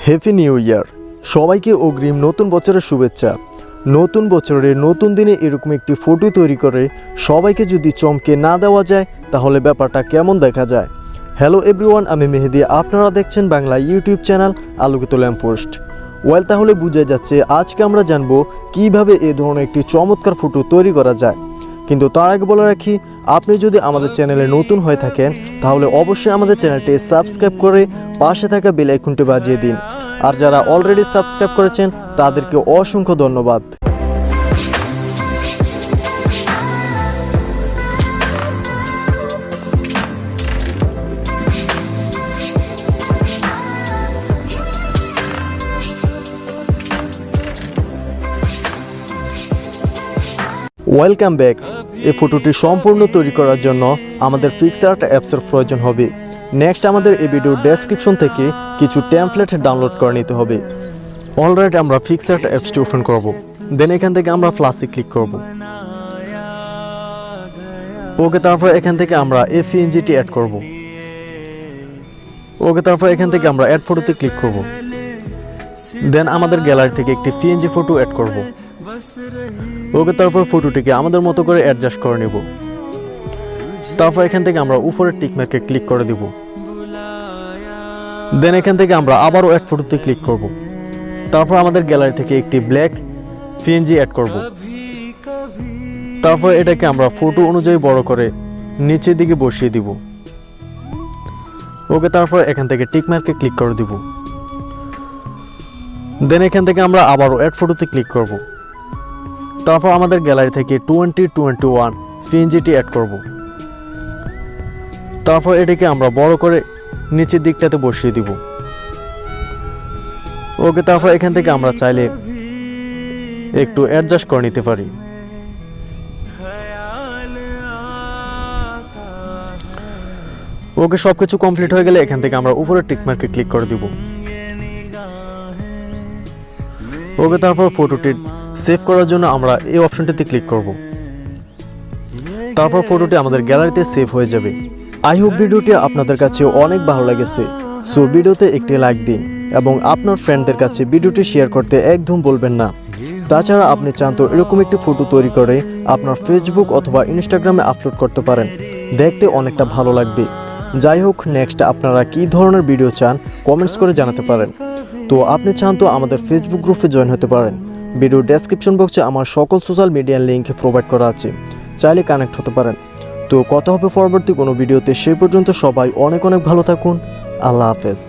Happy new year. সবাইকে অগ্রিম নতুন বছরের শুভেচ্ছা। নতুন বছরের নতুন দিনে এরকম একটি ফটো তৈরি করে সবাইকে যদি চমকে না দেওয়া যায় তাহলে ব্যাপারটা কেমন দেখা যায়। হ্যালো এভরিওয়ান, আমি মেহেদি, আপনারা দেখছেন বাংলা ইউটিউব চ্যানেল আলোকিত ল্যাম্পপোস্ট। তাহলে বুঝে যাচ্ছে আজকে আমরা জানবো কিভাবে এই ধরনের একটি চমৎকার ফটো তৈরি করা যায়। কিন্তু তার আগে বলে রাখি, আপনি যদি আমাদের চ্যানেলে নতুন হয়ে থাকেন তাহলে অবশ্যই আমাদের চ্যানেলটি সাবস্ক্রাইব করে পাশে থাকা বেল আইকনটি বাজিয়ে দিন। আর যারা অলরেডি সাবস্ক্রাইব করেছেন তাদেরকে অসংখ্য ধন্যবাদ। Welcome back. এই ফটোটি সম্পূর্ণ তৈরি করার জন্য আমাদের পিক্সার্ট অ্যাপসের প্রয়োজন হবে। নেক্সট আমাদের এই ভিডিওর ডেসক্রিপশন থেকে কিছু টেমপ্লেট ডাউনলোড করে নিতে হবে। অলরাইট, আমরা পিক্সার্ট অ্যাপসটি ওপেন করব। দেন এখান থেকে আমরা প্লাসে ক্লিক করব। ওকে, তারপর এখান থেকে আমরা এফএনজিটি অ্যাড করব। ওকে, তারপর এখান থেকে আমরা অ্যাড ফটোতে ক্লিক করব। দেন আমাদের গ্যালারি থেকে একটি পিএনজি ফটো অ্যাড করব। ওকে, তারপর ফটোটিকে আমাদের মতো করে অ্যাডজাস্ট করে নেব। তারপর এখান থেকে আমরা উপরের টিক মার্কে ক্লিক করে দিব। দেন এখান থেকে আমরা আবারও অ্যাড ফটোতে ক্লিক করব। তারপর আমাদের গ্যালারি থেকে একটি ব্ল্যাক পিএনজি অ্যাড করব। তারপর এটাকে আমরা ফটো অনুযায়ী বড় করে নিচের দিকে বসিয়ে দিব। ওকে, তারপর এখান থেকে টিক মার্কে ক্লিক করে দিব। দেন এখান থেকে আমরা আবারও অ্যাড ফটোতে ক্লিক করব। তারপর আমাদের গ্যালারি থেকে 2021 পিএনজিটি অ্যাড করব। তারপর এটাকে আমরা বড় করে নিচের দিকটাতে বসিয়ে দিব। ওকে, তারপর এখান থেকে আমরা চাইলে একটু অ্যাডজাস্ট করে নিতে পারি। ওকে, সবকিছু কমপ্লিট হয়ে গেলে এখান থেকে আমরা উপরের টিক মার্কে ক্লিক করে দিব। ওকে, তারপর ফটোটি সেভ করার জন্য আমরা এই অপশনটিতে ক্লিক করব। তারপর ফটোটি আমাদের গ্যালারিতে সেভ হয়ে যাবে। আই হোপ ভিডিওটি আপনাদের কাছে অনেক ভালো লেগেছে। সো ভিডিওতে একটি লাইক দিন এবং আপনার ফ্রেন্ডদের কাছে ভিডিওটি শেয়ার করতে একদম বলবেন না। তাছাড়া আপনি চান তো এরকম একটি ফটো তৈরি করে আপনার ফেসবুক অথবা ইনস্টাগ্রামে আপলোড করতে পারেন, দেখতে অনেকটা ভালো লাগবে। যাই হোক, নেক্সট আপনারা কী ধরনের ভিডিও চান কমেন্টস করে জানাতে পারেন। তো আপনি চান তো আমাদের ফেসবুক গ্রুপে জয়েন হতে পারেন। ভিডিও ডেসক্রিপশন বক্সে আমার সকল সোশ্যাল মিডিয়ার লিঙ্ক প্রোভাইড করা আছে, চাইলে কানেক্ট হতে পারেন। তো কথা হবে পরবর্তী কোনো ভিডিওতে। সেই পর্যন্ত সবাই অনেক অনেক ভালো থাকুন। আল্লাহ হাফেজ।